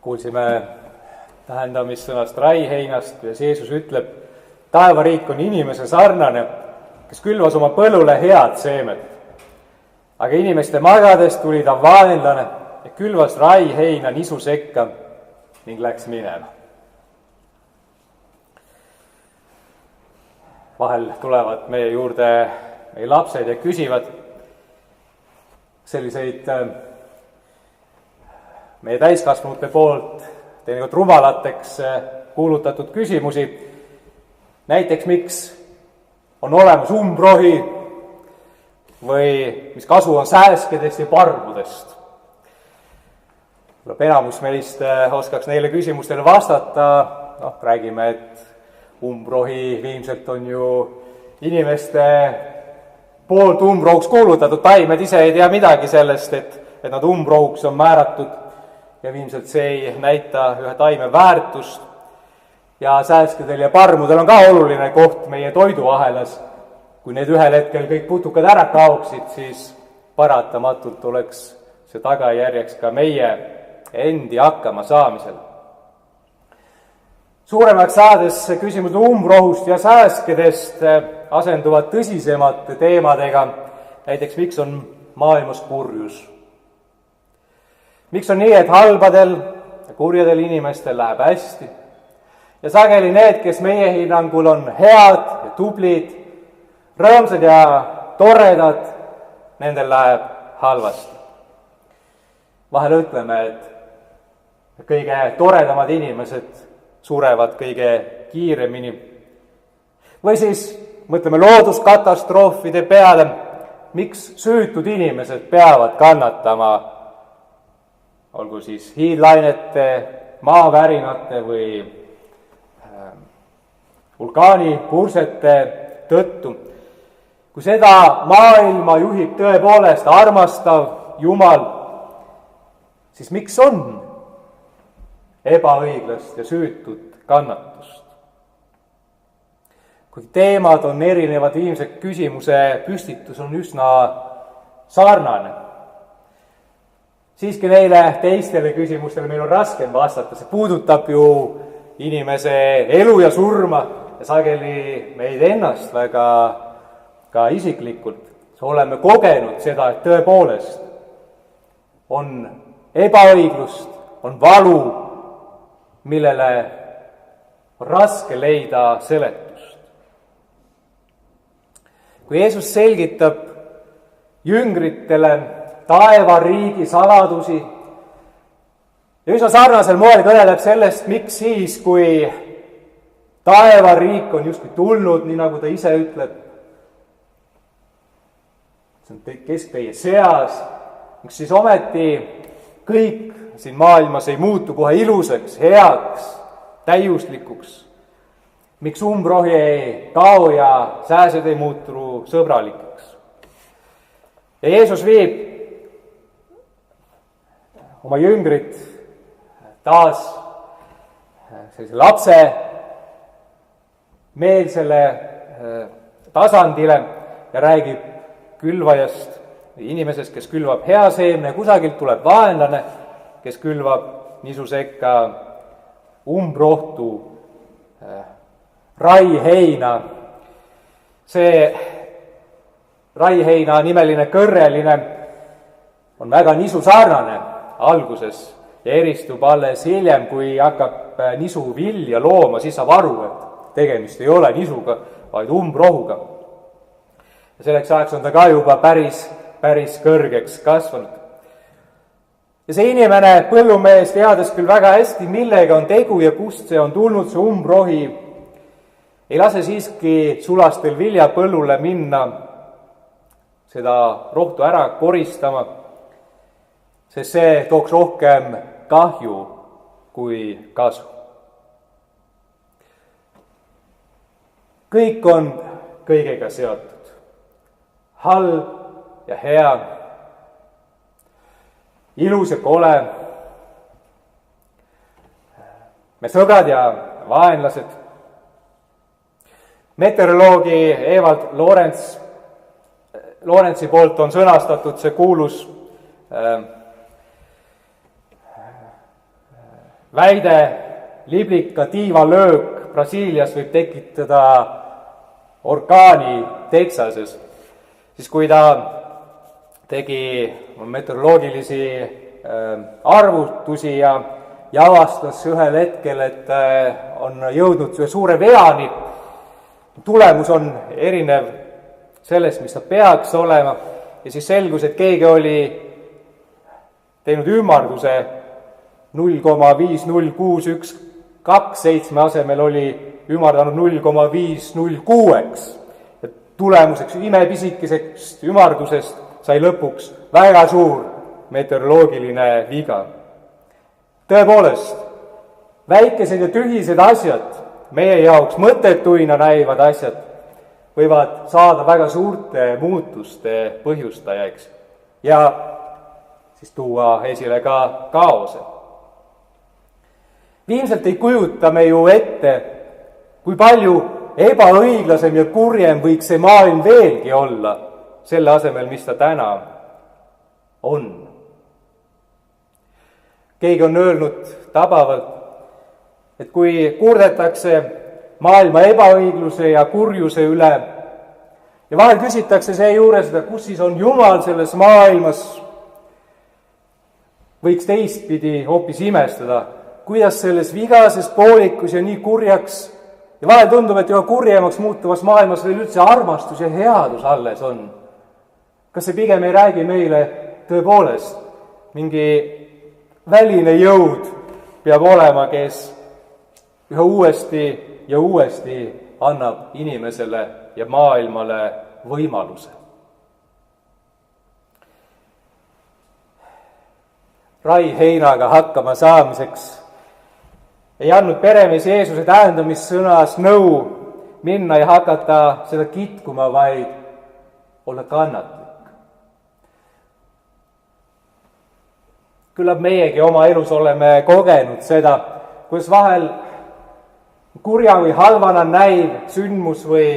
Kuulsime tähendamissõnast raiheinast, kuidas Jeesus ütleb, taevariik on inimese sarnane, kes külvas oma põllule head seemet. Aga inimeste magades tuli ta vaenlane ja külvas raiheina nisu sekka ning läks minema. Vahel tulevad meie juurde meie lapsed ja küsivad selliseid meie täiskasvanute poolt teinekord rumalateks kuulutatud küsimusi. Näiteks, miks on olemas umbrohi või mis kasu on sääskedest ja parmudest. Enamus meist oskaks neile küsimustele vastata. Räägime, et umbrohi ilmselt on ju inimeste poolt umbrohuks kuulutatud. Taimed ise ei tea midagi sellest, et nad umbrohuks on määratud. Ja ilmselt see ei näita ühe taime väärtust. Ja sääskedel ja parmudel on ka oluline koht meie toiduahelas. Kui need ühel hetkel kõik putukad ära kaoksid, siis paratamatult oleks see tagajärjeks ka meie endi hakkama saamisel. Suuremaks saades küsimused umbrohust ja sääskedest asenduvad tõsisemate teemadega. Näiteks, miks on maailmas kurjus? Miks on nii, et halbadel ja kurjadel inimestel läheb hästi? Ja sageli need, kes meie hinnangul on head ja tublid, rõõmsad ja toredad, nendel läheb halvasti. Vahel ütleme, et kõige toredamad inimesed surevad kõige kiiremini. Või siis mõtleme looduskatastroofide peale, miks süütud inimesed peavad kannatama, olgu siis hiidlainete, maavärinate või vulkaanipursete tõttu. Kui seda maailma juhib tõepoolest armastav Jumal, siis miks on ebaõiglast ja süütut kannatust? Kui teemad on erinevad, ilmselt küsimuse püstitus on üsna sarnane. Siiski neile teistele küsimustele meil on raskem vastata. See puudutab ju inimese elu ja surma ja sageli meid ennast väga ka isiklikult. Oleme kogenud seda, et tõepoolest on ebaõiglust, on valu, millele on raske leida seletust. Kui Jeesus selgitab jüngritele taevariigi saladusi ja üsna sarnasel moel kõneleb sellest, miks siis, kui taevariik on justkui tulnud, nii nagu ta ise ütleb, see on kesk teie seas, miks siis ometi kõik siin maailmas ei muutu kohe ilusaks, heaks, täiuslikuks, miks umbrohi ei kao ja sääsed ei muutu sõbralikeks. Ja Jeesus viib oma jüngrid taas sellise lapse meelsele tasandile ja räägib külvajast, inimesest, kes külvab hea seemne, kusagilt tuleb vaenlane, kes külvab nisu sekka umbrohtu, raiheina. See raiheina nimeline kõrreline on väga nisu sarnane alguses ja eristub alles hiljem, kui hakkab nisu vilja looma, siis saab aru, et tegemist ei ole nisuga, vaid umbrohuga. Ja selleks ajaks on ta ka juba päris kõrgeks kasvanud. Ja see inimene, põllumees, teades küll väga hästi, millega on tegu ja kust see on tulnud, see umbrohi, ei lase siiski sulastel viljapõllule minna seda rohtu ära koristama, sest see tooks rohkem kahju kui kasu. Kõik on kõigega seotud. Halb ja hea, ilus ja kole, me sõbrad ja vaenlased. Meteoroloogi Evald Lorentsi poolt on sõnastatud see kuulus väide, liblika tiivalöök Brasiilias võib tekitada orkaani Texases, siis kui ta tegi meteoroloogilisi arvutusi ja avastas ühel hetkel, et on jõudnud ühe suure veani, tulemus on erinev sellest, mis ta peaks olema, ja siis selgus, et keegi oli teinud ümarduse 0,50612 asemel oli ümardanud 0,506. Ja tulemuseks imepisikesest ümardusest sai lõpuks väga suur meteoroloogiline viga. Tõepoolest, väikesed ja tühised asjad, meie jaoks mõttetuina näivad asjad, võivad saada väga suurte muutuste põhjustajaks ja siis tuua esile ka kaose. Viimselt ei kujuta me ju ette, kui palju ebaõiglasem ja kurjem võiks see maailm veelgi olla selle asemel, mis ta täna on. Keegi on öelnud tabavalt, et kui kurdetakse maailma ebaõigluse ja kurjuse üle ja vahel küsitakse seejuures, et kus siis on Jumal selles maailmas, võiks teistpidi hoopis imestada, kuidas selles vigases, poolikus ja nii kurjaks ja vahel tundub, et juba kurjemaks muutuvas maailmas veel üldse armastus ja headus alles on. Kas see pigem ei räägi meile tõepoolest mingi väline jõud peab olema, kes üha uuesti ja uuesti annab inimesele ja maailmale võimaluse. Rai heinaga hakkama saamiseks ei andnud peremees Jeesuse tähendamissõnas nõu minna ja hakata seda kitkuma, vaid olla kannatlik. Küllap meiegi oma elus oleme kogenud seda, kus vahel kurja või halvana näiv sündmus või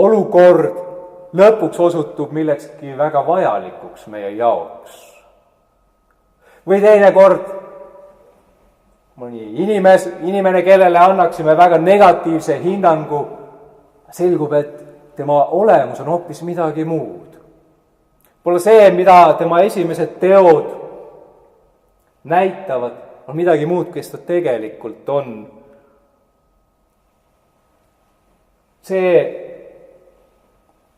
olukord lõpuks osutub millekski väga vajalikuks meie jaoks. Või teinekord mõni inimene, kellele annaksime väga negatiivse hinnangu, selgub, et tema olemus on hoopis midagi muud. Pole see, mida tema esimesed teod näitavad, on midagi muud, kes ta tegelikult on. See,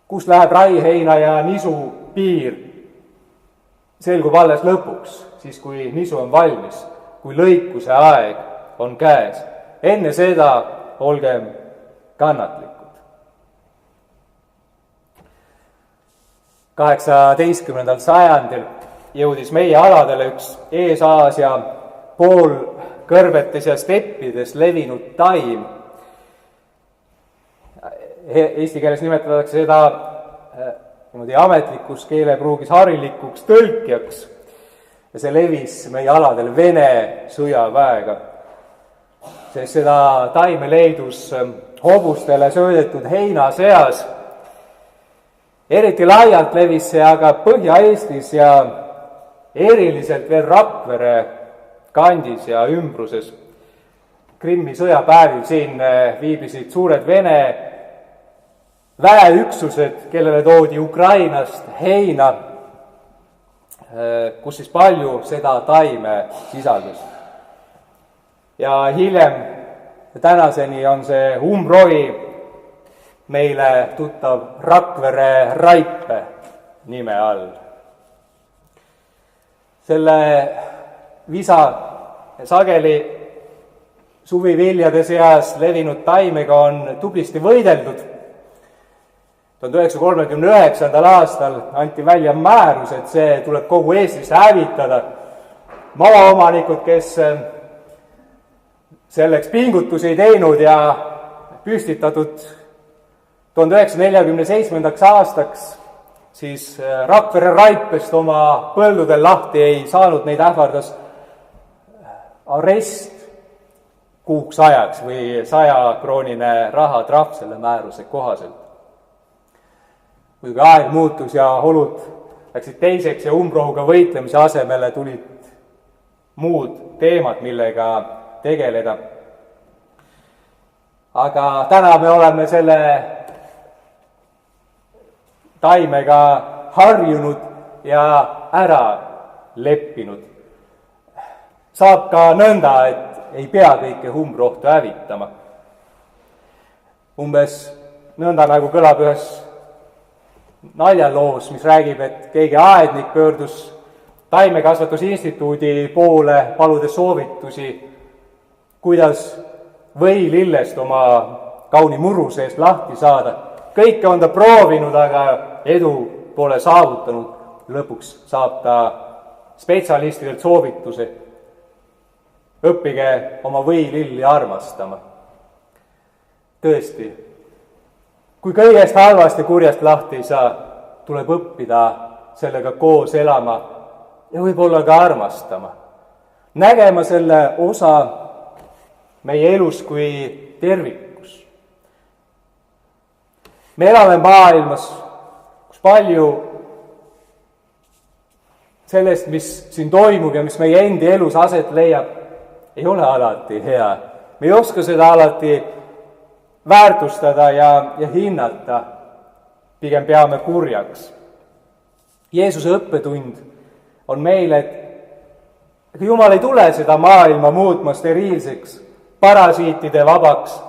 kus läheb raiheina ja nisu piir, selgub alles lõpuks, siis kui nisu on valmis, kui lõikuse aeg on käes. Enne seda olgem kannatlikud. 18. sajandil jõudis meie aladele üks Ees-Aasia poolkõrbetes ja steppides levinud taim. Eesti keeles nimetatakse seda ametlikus keelepruugis harilikuks tõlkjaks ja see levis meie aladel Vene sõjaväega, sest seda taime leidus hobustele söödetud heina seas. Eriti laialt levis see aga Põhja-Eestis ja eriliselt veel Rakvere kandis ja ümbruses. Krimmi sõjapäevil siin viibisid suured Vene väeüksused, kellele toodi Ukrainast heina, kus siis palju seda taime sisaldus. Ja hiljem, tänaseni on see umbroi meile tuttav Rakvere raipe nime all. Selle visa sageli suviviljade seas levinud taimega on tublisti võideldud. 1939. aastal anti välja määrus, et see tuleb kogu Eestisse hävitada. Maaomanikud, kes selleks pingutusi teinud ja püstitatud 1947. aastaks siis Rakvere raipest oma põldudel lahti ei saanud, neid ähvardas arest kuuks ajaks või 100-kroonine rahatrahv selle määruse kohaselt. Kuigi aeg muutus ja olud läksid teiseks ja umbrohuga võitlemise asemele tulid muud teemad, millega tegeleda. aga täna me oleme selle taimega harjunud ja ära leppinud. saab ka nõnda, et ei pea kõike umbrohtu hävitama. Umbes nõnda, nagu kõlab ühes naljaloos, mis räägib, et keegi aednik pöördus taimekasvatusinstituudi poole, paludes soovitusi, kuidas võilillest oma kauni muru seest lahti saada. Kõike on ta proovinud, aga edu pole saavutanud. Lõpuks saab ta spetsialistidelt soovituse: õppige oma võililli armastama. Tõesti, kui kõigest halvast ja kurjast lahti ei saa, tuleb õppida sellega koos elama ja võib-olla ka armastama. Nägema selle osa meie elus kui tervikus. Me elame maailmas, kus palju sellest, mis siin toimub ja mis meie endi elus aset leiab, ei ole alati hea. Me ei oska seda alati väärtustada ja hinnata, pigem peame kurjaks. Jeesuse õppetund on meil, et Jumal ei tule seda maailma muutma steriilseks, parasiitide vabaks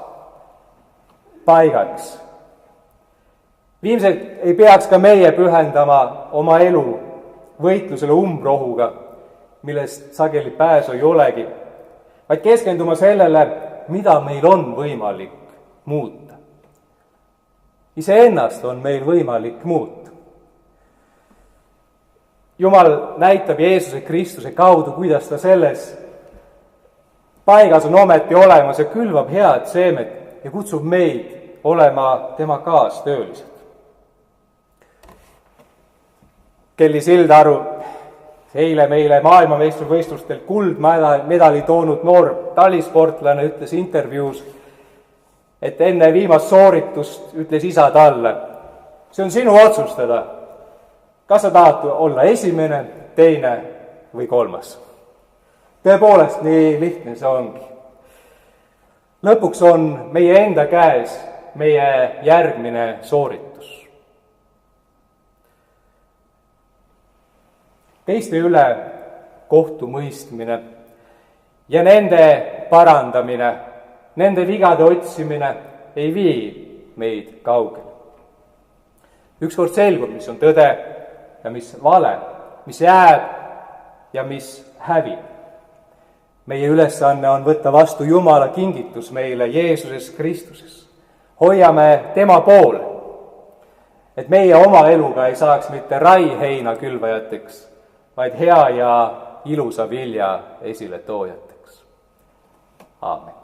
paigaks. Viimselt ei peaks ka meie pühendama oma elu võitlusele umbrohuga, millest sageli pääsu ei olegi, vaid keskenduma sellele, mida meil on võimalik muuta. Iseennast on meil võimalik muuta. Jumal näitab Jeesuse Kristuse kaudu, kuidas ta selles paigas on ometi olemas ja külvab head seemet ja kutsub meid olema tema kaastöölised. Kelly Sildaru, eile meile maailmameistrivõistlustel kuldmedali toonud noor talisportlane, ütles intervjuus, et enne viimast sooritust ütles isa talle: see on sinu otsustada, kas sa tahad olla esimene, teine või kolmas. Tõepoolest, nii lihtne see ongi. Lõpuks on meie enda käes meie järgmine sooritus. Teiste üle kohtumõistmine ja nende parandamine, nende vigade otsimine ei vii meid kaugele. Ükskord selgub, mis on tõde ja mis vale, mis jääb ja mis hävib. Meie ülesanne on võtta vastu Jumala kingitus meile Jeesuses Kristuses. Hoiame tema poole, et meie oma eluga ei saaks mitte raiheina külvajateks, vaid hea ja ilusa vilja esile toojateks. Aamen.